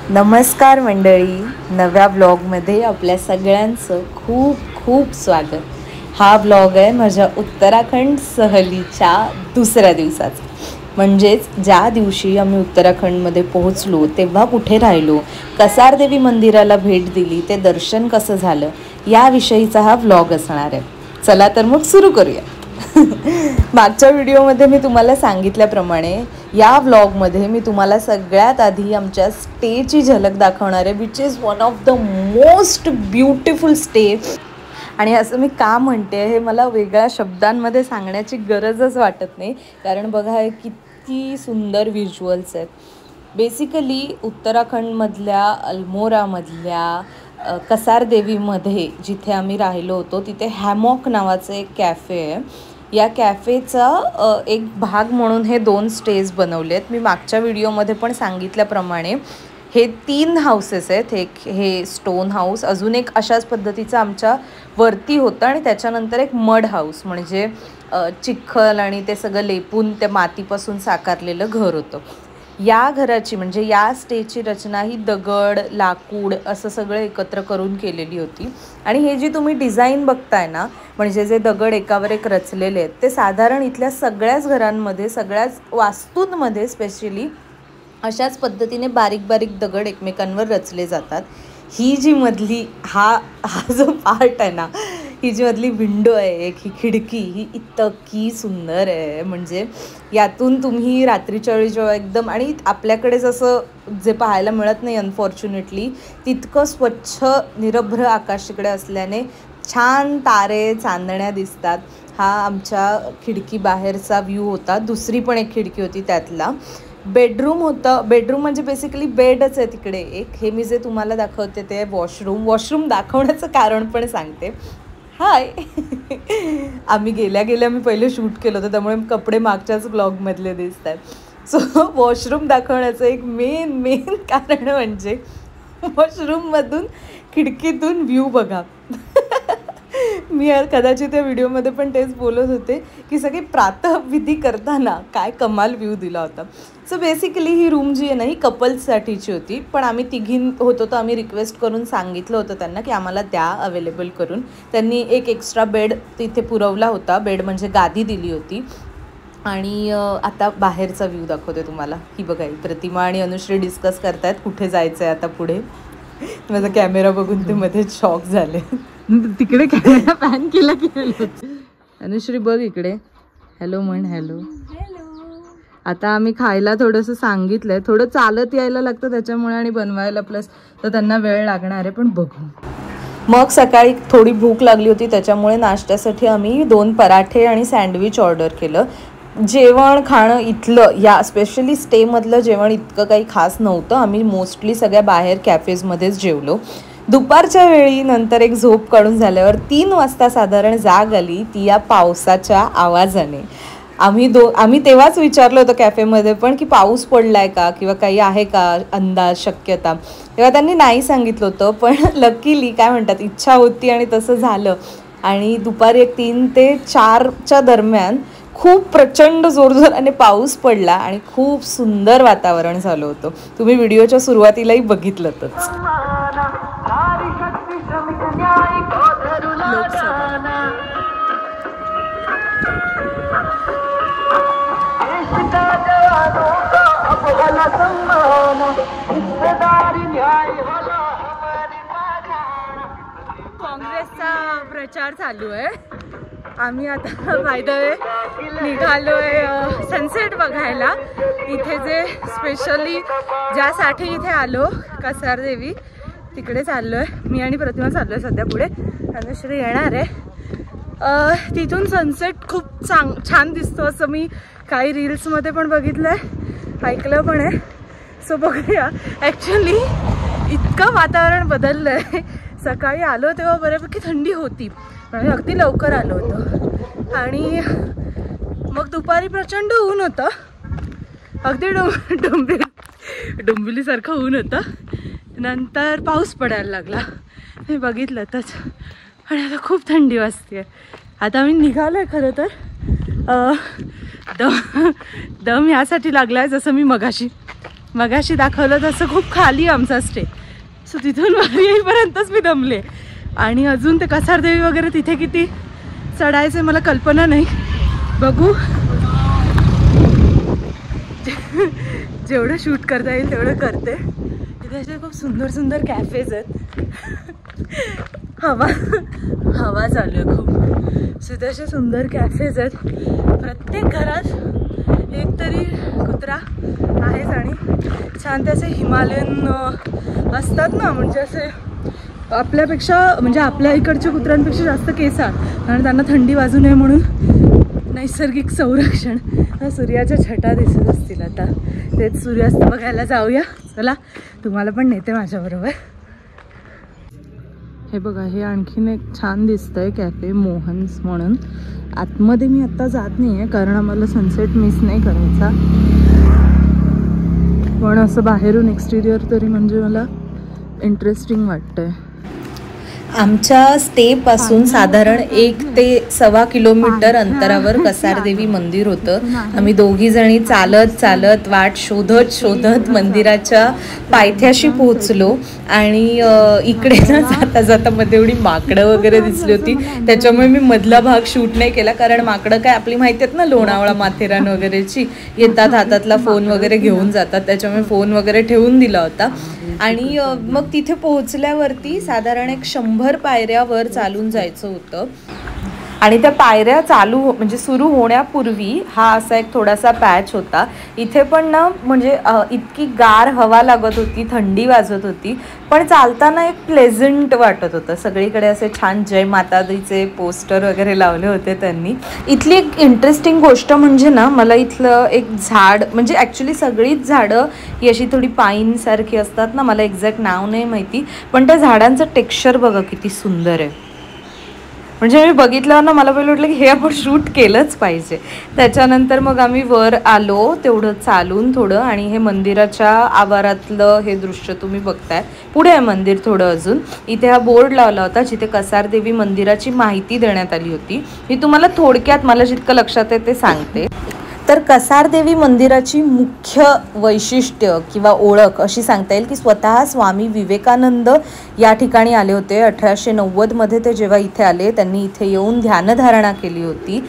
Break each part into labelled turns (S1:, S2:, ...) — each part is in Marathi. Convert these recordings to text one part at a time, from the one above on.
S1: नमस्कार मंडळी, नव्या ब्लॉगमध्ये आपल्या सगळ्यांचं खूप खूप स्वागत। हा ब्लॉग आहे माझ्या उत्तराखंड सहलीच्या दुसऱ्या दिवसाचा, म्हणजेच ज्या दिवशी आम्ही उत्तराखंडमध्ये पोहोचलो तेव्हा कुठे राहिलो, कसार देवी मंदिराला भेट दिली, ते दर्शन कसं झालं याविषयीचा हा ब्लॉग असणार आहे। चला तर मग सुरू करूया। मागच्या व्हिडिओमध्ये मी तुम्हाला सांगितल्याप्रमाणे या व्लॉगमध्ये मी तुम्हाला सगळ्यात आधी आमच्या स्टेची झलक दाखवणार आहे, which is one of the most beautiful stay. आणि असं मी का म्हणते हे मला वेगळ्या शब्दांमध्ये सांगण्याची गरजच वाटत नाही, कारण बघा हे किती सुंदर व्हिज्युअल्स आहेत। बेसिकली उत्तराखंडमधल्या अल्मोरामधल्या कसार देवीमध्ये जिथे आम्ही राहिलो होतो तिथे हॅमॉक नावाचं एक कॅफे आहे। या कॅफेचा एक भाग म्हणून हे 2 स्टेज बनवले आहेत। मी मागच्या व्हिडिओमध्ये पण सांगितल्याप्रमाणे हे 3 हाऊसेस आहेत। हे स्टोन हाऊस, अजून एक अशाच पद्धतीचं आमच्या वरती होतं आणि त्याच्यानंतर एक मड हाऊस, म्हणजे चिखल आणि ते सगळं लेपून त्या मातीपासून साकारलेलं घर होतं। या घराची म्हणजे या स्टेजची रचना ही दगड, लाकूड असं सगळं एकत्र करून केलेली होती। आणि हे जी तुम्ही डिझाईन बघताय ना, म्हणजे जे दगड एकावर एक रचलेले आहेत, ते साधारण इथल्या सगळ्याच घरांमध्ये, सगळ्याच वास्तूंमध्ये स्पेशली अशाच पद्धतीने बारीक बारीक दगड एकमेकांवर रचले जातात। ही जी मधली हा जो पार्ट आहे ना, ही जी मधली विंडो आहे एक, ही खिडकी, ही इतकी सुंदर आहे। म्हणजे यातून तुम्ही रात्रीच्या वेळी जेव्हा एकदम, आणि आपल्याकडे जसं जे पाहायला मिळत नाही अनफॉर्च्युनेटली, तितकं स्वच्छ निरभ्र आकाश इकडे असल्याने छान तारे, चांदण्या दिसतात। हा आमच्या खिडकी बाहेरचा व्ह्यू होता। दुसरी पण एक खिडकी होती, त्यातला बेडरूम होतं। बेडरूम म्हणजे बेसिकली बेडच आहे तिकडे एक। हे मी जे तुम्हाला दाखवते ते वॉशरूम दाखवण्याचं कारण पण सांगते। हाय आम्ही गेल्या मी पहिले शूट केलं होतं, त्यामुळे कपडे मागच्याच ब्लॉगमधले दिसत आहेत। सो वॉशरूम दाखवण्याचं एक मेन कारण म्हणजे वॉशरूममधून खिडकीतून व्ह्यू बघा। मी कदाचित त्या व्हिडिओमध्ये पण तेच बोलत होते की सगळे प्रातःविधी करताना काय कमाल व्ह्यू दिला होता। सो बेसिकली ही रूम जी आहे ना, ही कपल्ससाठीची होती, पण आम्ही तिघी होतो तर आम्ही रिक्वेस्ट करून सांगितलं होतं त्यांना की आम्हाला द्या अवेलेबल करून। त्यांनी एक एक्स्ट्रा बेड तिथे पुरवला होता, बेड म्हणजे गादी दिली होती। आणि आता बाहेरचा व्ह्यू दाखवते तुम्हाला। ही बघा, प्रतिमा आणि अनुश्री डिस्कस करतायत कुठे जायचं आहे आता पुढे। माझा कॅमेरा बघून ते मध्ये शॉक झाले। तिकडे कॅमेरा पॅन केला की अनुश्री बघ इकडे, हॅलो म्हण, हॅलो। आता आम्ही खायला थोडंसं सांगितलंय, थोडं चालत यायला लागतं त्याच्यामुळे आणि बनवायला प्लस तर त्यांना वेळ लागणार आहे, पण बघू। मग सकाळी थोडी भूक लागली होती, त्याच्यामुळे नाश्त्यासाठी आम्ही 2 पराठे आणि सँडविच ऑर्डर केलं। जेवण खाणं इथलं या स्पेशली स्टेमधलं जेवण इतकं काही खास नव्हतं। आम्ही मोस्टली सगळ्या बाहेर कॅफेजमध्येच जेवलो। दुपारच्या वेळी नंतर एक झोप काढून झाल्यावर 3 वाजता साधारण जाग आली, ती या पावसाच्या आवाजाने। आम्ही तेव्हाच विचारलं होतं कॅफेमध्ये पण की पाऊस पडलाय का किंवा काही आहे का अंदाज, शक्यता, तेव्हा त्यांनी नाही सांगितलं होतं। पण लकीली काय म्हणतात, इच्छा होती आणि तसं झालं। आणि दुपारी 3 ते 4च्या दरम्यान खूप प्रचंड जोरजोराने पाऊस पडला आणि खूप सुंदर वातावरण झालं होतं। तुम्ही व्हिडिओच्या सुरुवातीलाही बघितलंतच। काँग्रेसचा प्रचार चालू आहे। आम्ही आता बाय द वे निघालोय सनसेट बघायला। इथे जे स्पेशली ज्यासाठी इथे आलो, कसार देवी, तिकडे चाललोय। मी आणि प्रतिमा चाललोय सध्या पुढे, अनुश्री येणार आहे। तिथून सनसेट खूप छान दिसतो असं मी काही रील्समध्ये पण बघितलंय, ऐकलं पण आहे। सो बघूया। ॲक्च्युली इतकं वातावरण बदललंय, सकाळी आलो तेव्हा बऱ्यापैकी थंडी होती, म्हणजे अगदी लवकर आलो होतो। आणि मग दुपारी प्रचंड ऊन होतं, अगदी डोंबिवलीसारखं ऊन होतं। नंतर पाऊस पडायला लागला, मी बघितलं तच, आणि आता खूप थंडी वाजते। आता आम्ही निघालोय खरं तर दम यासाठी लागलाय, जसं मी मगाशी मगाशी दाखवलं तसं खूप खाली आमचा स्टे. सो तिथून वर येईपर्यंतच मी दमले. आणि अजून ते कसारदेवी वगैरे तिथे किती चढायचे मला कल्पना नाही. बघू जेवढं शूट करता येईल तेवढं करते. इथे असे खूप सुंदर सुंदर कॅफेज आहेत. हवा चालू आहे खूप. तिथे असे सुंदर कॅफेज आहेत. प्रत्येक घरात एक तरी कुत्रा आहेच. आणि छान त्याचे हिमालयन असतात ना, म्हणजे असे आपल्यापेक्षा म्हणजे आपल्या इकडच्या कुत्र्यांपेक्षा जास्त केसाळ. कारण त्यांना थंडी वाजू नये म्हणून नैसर्गिक संरक्षण. सूर्याच्या छटा दिसत असतील आता. तेच सूर्यास्त बघायला जाऊया. चला तुम्हाला पण नेते माझ्याबरोबर. हे बघा, हे आणखीन एक छान दिसतंय कॅफे मोहन्स म्हणून. आतमध्ये मी आत्ता जात नाही आहे कारण आम्हाला सनसेट मिस नाही करायचा. पण असं बाहेरून एक्सटिरियर तरी म्हणजे मला इंटरेस्टिंग वाटतंय. आमच्या स्टेपासून साधारण 1 ते 1.25 किलोमीटर अंतरावर कसारदेवी मंदिर होतं. आम्ही दोघी जणी चालत वाट शोधत मंदिराच्या पायथ्याशी पोहोचलो. आणि इकडे ना जाता जाता मध्ये एवढी माकडं वगैरे दिसली होती. त्याच्यामुळे मी मधला भाग शूट नाही केला. कारण माकडं काय आपली माहिती आहेत ना, लोणावळा माथेरान वगैरेची येतात, हातातला फोन वगैरे घेऊन जातात. त्याच्यामुळे फोन वगैरे ठेवून दिला होता. आणि मग तिथे पोहोचल्यावरती साधारण 100 पायऱ्या वर चालून जायचं होतं. आणि त्या पायऱ्या म्हणजे सुरू होण्यापूर्वी हा असा एक थोडासा पॅच होता. इथे पण ना म्हणजे इतकी गार हवा लागत होती, थंडी वाजत होती, पण चालताना एक प्लेझंट वाटत होतं. सगळीकडे असे छान जय माता दीचे पोस्टर वगैरे लावले होते त्यांनी. इथली एक इंटरेस्टिंग गोष्ट म्हणजे ना, मला इथलं एक झाड म्हणजे ॲक्च्युली सगळीच झाडं ही अशी थोडी पाईनसारखी असतात ना, मला एक्झॅक्ट नाव नाही माहिती, पण त्या झाडांचं टेक्स्चर बघा किती सुंदर आहे. म्हणजे मी बघितल्यावर ना मला पहिलं वाटलं की हे आपण शूट केलंच पाहिजे. त्याच्यानंतर मग आम्ही वर आलो तेवढं चालून थोडं. आणि हे मंदिराच्या आवारातलं हे दृश्य तुम्ही बघताय. पुढे आहे मंदिर थोडं अजून. इथे हा बोर्ड लावला होता जिथे कसारदेवी मंदिराची माहिती देण्यात आली होती. मी तुम्हाला थोडक्यात मला जितकं लक्षात आहे ते सांगते. तर कसारदेवी मंदिराची मुख्य वैशिष्ट्य किंवा ओळख अशी सांगता येईल की स्वतः स्वामी विवेकानंद या ठिकाणी आले होते. 1890मध्ये ते जेव्हा इथे आले त्यांनी इथे येऊन ध्यानधारणा केली होती.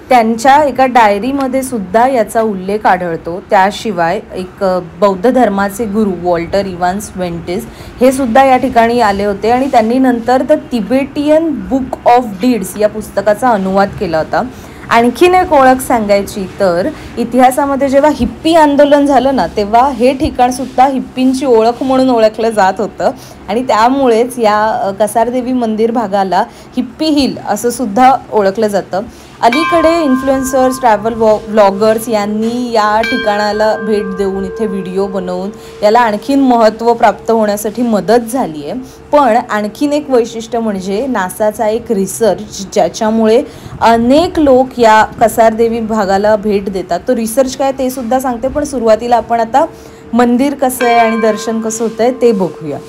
S1: त्यांच्या एका डायरीमध्ये सुद्धा याचा उल्लेख आढळतो. त्याशिवाय एक बौद्ध धर्माचे गुरु वॉल्टर इव्हान्स वेंटिस हे सुद्धा या ठिकाणी आले होते. आणि त्यांनी नंतर the Tibetan book of deeds या पुस्तकाचा अनुवाद केला होता. आणखीन एक ओळख सांगायची तर इतिहासामध्ये जेव्हा हिप्पी आंदोलन झालं ना, तेव्हा हे ठिकाणसुद्धा हिप्पींची ओळख म्हणून ओळखलं जात होतं. आणि त्यामुळेच या कसारदेवी मंदिर भागाला हिप्पी हिल असं सुद्धा ओळखलं जातं. अलीकडे इन्फ्लुएन्सर्स, ट्रॅव्हल व्लॉगर्स यांनी या ठिकाणाला भेट देऊन इथे व्हिडिओ बनवून याला आणखीन महत्त्व प्राप्त होण्यासाठी मदत झाली आहे. पण आणखीन एक वैशिष्ट्य म्हणजे नासाचा एक रिसर्च ज्याच्यामुळे अनेक लोक या कसारदेवी भागाला भेट देतात. तो रिसर्च काय ते सुद्धा सांगते. पण सुरुवातीला आपण आता मंदिर कसं आहे आणि दर्शन कसं होतं आहे ते बघूया.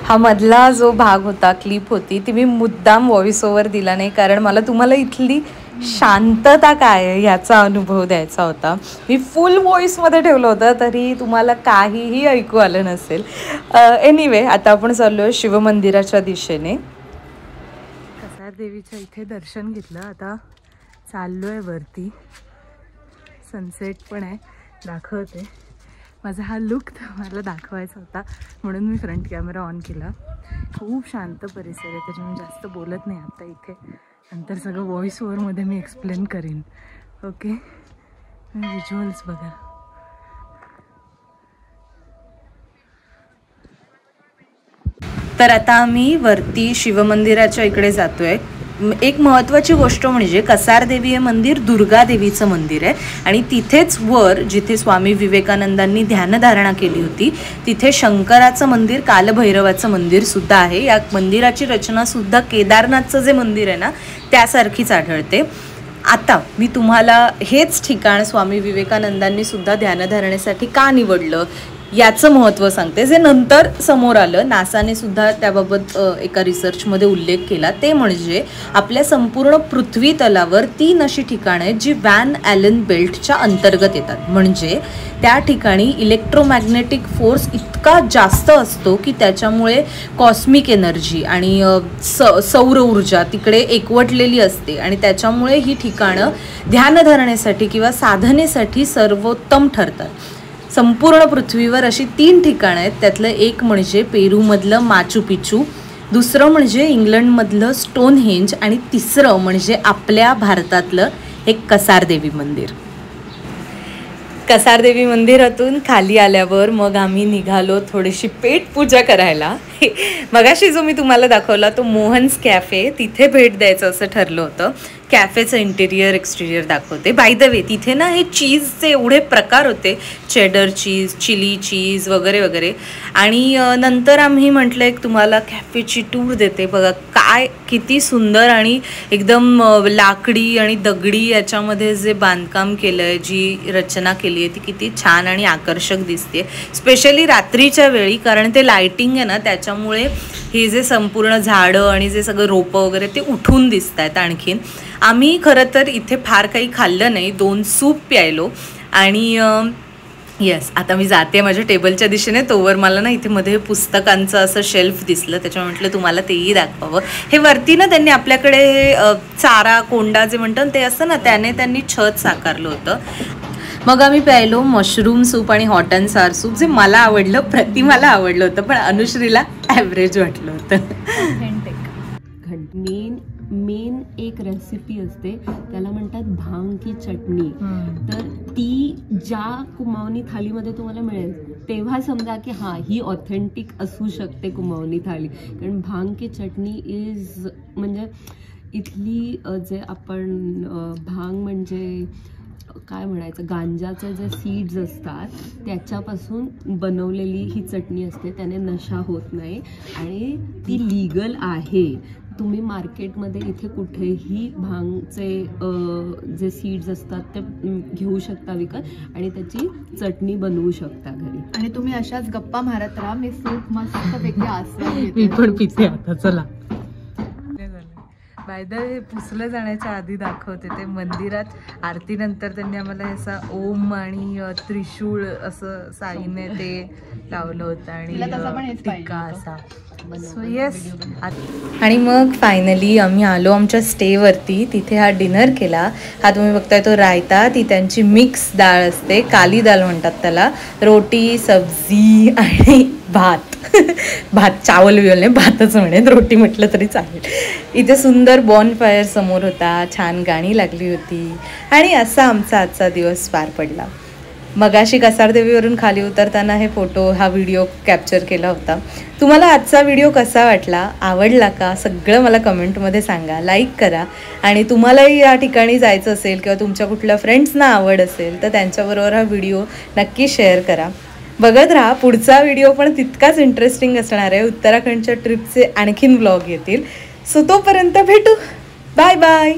S1: हा मधला जो भाग होता, क्लिप होती, ती मी मुद्दाम व्हॉइस ओव्हर दिला नाही कारण मला तुम्हाला इथली शांतता काय आहे ह्याचा अनुभव द्यायचा होता. मी फुल व्हॉइसमध्ये ठेवलं होतं तरी तुम्हाला काहीही ऐकू आलं नसेल. एनिवे आता आपण चाललो आहे शिवमंदिराच्या दिशेने. कसारदेवीच्या इथे दर्शन घेतलं. आता चाललो आहे वरती. सनसेट पण आहे, दाखवते. माझा हा लुक मला दाखवायचा होता म्हणून मी फ्रंट कॅमेरा ऑन केला. खूप शांत परिसर आहे त्याच्यामुळे जास्त बोलत नाही आता इथे. नंतर सगळं व्हॉइस ओव्हरमध्ये मी एक्सप्लेन करीन. ओके, व्हिज्युअल्स बघा. तर आता आम्ही वरती शिवमंदिराच्या इकडे जातोय. एक महत्त्वाची गोष्ट म्हणजे कसारदेवी हे मंदिर दुर्गा देवीचं मंदिर आहे आणि तिथेच वर जिथे स्वामी विवेकानंदांनी ध्यानधारणा केली होती तिथे शंकराचं मंदिर, कालभैरवाचं मंदिर सुद्धा आहे. या मंदिराची रचना सुद्धा केदारनाथचं जे मंदिर आहे ना त्यासारखीच आढळते. आता मी तुम्हाला हेच ठिकाण स्वामी विवेकानंदांनी सुद्धा ध्यानधारणेसाठी का निवडलं याचं महत्त्व सांगते, जे नंतर समोर आलं. नासाने सुद्धा त्याबाबत एका रिसर्चमध्ये उल्लेख केला. ते म्हणजे आपल्या संपूर्ण पृथ्वी तलावर 3 अशी ठिकाणं आहेत जी व्हॅन ॲलन बेल्टच्या अंतर्गत येतात. म्हणजे त्या ठिकाणी इलेक्ट्रोमॅग्नेटिक फोर्स इतका जास्त असतो की त्याच्यामुळे कॉस्मिक एनर्जी आणि सौर ऊर्जा तिकडे एकवटलेली असते आणि त्याच्यामुळे ही ठिकाणं ध्यानधारणेसाठी किंवा साधनेसाठी सर्वोत्तम ठरतात. संपूर्ण पृथ्वीवर अशी 3 ठिकाणं आहेत. त्यातलं एक म्हणजे पेरूमधलं माचू पिचू, दुसरं म्हणजे इंग्लंडमधलं स्टोनहेंज आणि तिसरं म्हणजे आपल्या भारतातलं एक कसारदेवी मंदिर. कसारदेवी मंदिरातून खाली आल्यावर मग आम्ही निघालो थोडीशी पेट पूजा करायला. मगाशी जो मी तुम्हाला दाखवला तो मोहन्स कॅफे, तिथे भेट द्यायचं असं ठरलं होतं. कॅफेचं इंटेरियर एक्सटेरियर दाखवते. बाय द वे तिथे ना हे चीजचे एवढे प्रकार होते, चेडर चीज, चिली चीज वगैरे वगैरे. आणि नंतर आम्ही म्हटलं एक तुम्हाला कॅफेची टूर देते. बघा काय किती सुंदर आणि एकदम लाकडी आणि दगडी याच्यामध्ये जे बांधकाम केलं आहे, जी रचना केली आहे ती किती छान आणि आकर्षक दिसते, स्पेशली रात्रीच्या वेळी. कारण ते लायटिंग आहे ना त्याच्यामुळे हे जे संपूर्ण झाडं आणि जे सगळं रोपं वगैरे ते उठून दिसत आहेत. आणखीन आम्ही खरं तर इथे फार काही खाल्लं नाही, 2 सूप प्यायलो. आणि येस, आता मी जाते माझ्या टेबलच्या दिशेने. तोवर मला ना इथे मध्ये पुस्तकांचं असं शेल्फ दिसलं, त्याच्यामुळे म्हटलं तुम्हाला तेही दाखवावं. हे वरती ना त्यांनी आपल्याकडे चारा कोंडा जे म्हणतात ते असतं ना, त्याने त्यांनी छत साकारलं होतं. मग आम्ही प्यायलो मशरूम सूप आणि हॉट अँड सार सूप, जे मला आवडलं, प्रतिमाला आवडलं होतं, पण अनुश्रीला ॲव्हरेज वाटलं होतं.
S2: मेन एक रेसिपी असते, त्याला म्हणतात भांग की चटणी. तर ती ज्या कुमावनी थालीमध्ये तुम्हाला मिळेल तेव्हा समजा की हां ही ऑथेंटिक असू शकते कुमावनी थाली. कारण भांग की चटणी इज म्हणजे इथली जे आपण भांग म्हणजे काय म्हणायचं, गांजाचे जे सीड्स असतात त्याच्यापासून बनवलेली ही चटणी असते. त्याने नशा होत नाही आणि ती लीगल आहे. तुम्ही मार्केटमध्ये इथे कुठेही भांगचे जे सीड्स असतात ते घेऊ शकता विकत आणि त्याची चटणी बनवू शकता घरी.
S3: आणि तुम्ही अशाच गप्पा मारत राहा. मी सूप मस्तपैकी आस्वाद
S2: मी पण पिते आता. चला
S1: बाय द वे पुसलं जाण्याच्या आधी दाखवते ते मंदिरात आरतीनंतर त्यांनी आम्हाला असा ओम आणि त्रिशूळ असं साईने ते लावलं होतं आणि टिक्का असा. सो येस, आणि मग फायनली आम्ही आलो आमच्या स्टेवरती. तिथे हा डिनर केला. हा तुम्ही बघताय तो रायता, ती त्यांची मिक्स डाळ असते, काली डाळ म्हणतात त्याला. रोटी, सब्जी आणि भात. भात चावल बिवल नाही, भातच म्हणेन, रोटी म्हटलं तरी चालेल. इथे सुंदर बॉनफायर समोर होता, छान गाणी लागली होती आणि असा आमचा आजचा दिवस पार पडला. मगाशी कसारदेवीवरून खाली उतरताना हे फोटो हा व्हिडिओ कॅप्चर केला होता. तुम्हाला आजचा व्हिडिओ कसा वाटला, आवडला का, सगळं मला कमेंटमध्ये सांगा. लाईक करा आणि तुम्हालाही या ठिकाणी जायचं असेल किंवा तुमच्या कुठल्या फ्रेंड्सना आवड असेल तर त्यांच्याबरोबर हा व्हिडिओ नक्की शेअर करा. बघत राहा, पुढचा व्हिडिओ पण तितकाच इंटरेस्टिंग असणार आहे. उत्तराखंडच्या ट्रिपचे आणखीन व्लॉग येतील. सो तोपर्यंत भेटू. Bye bye.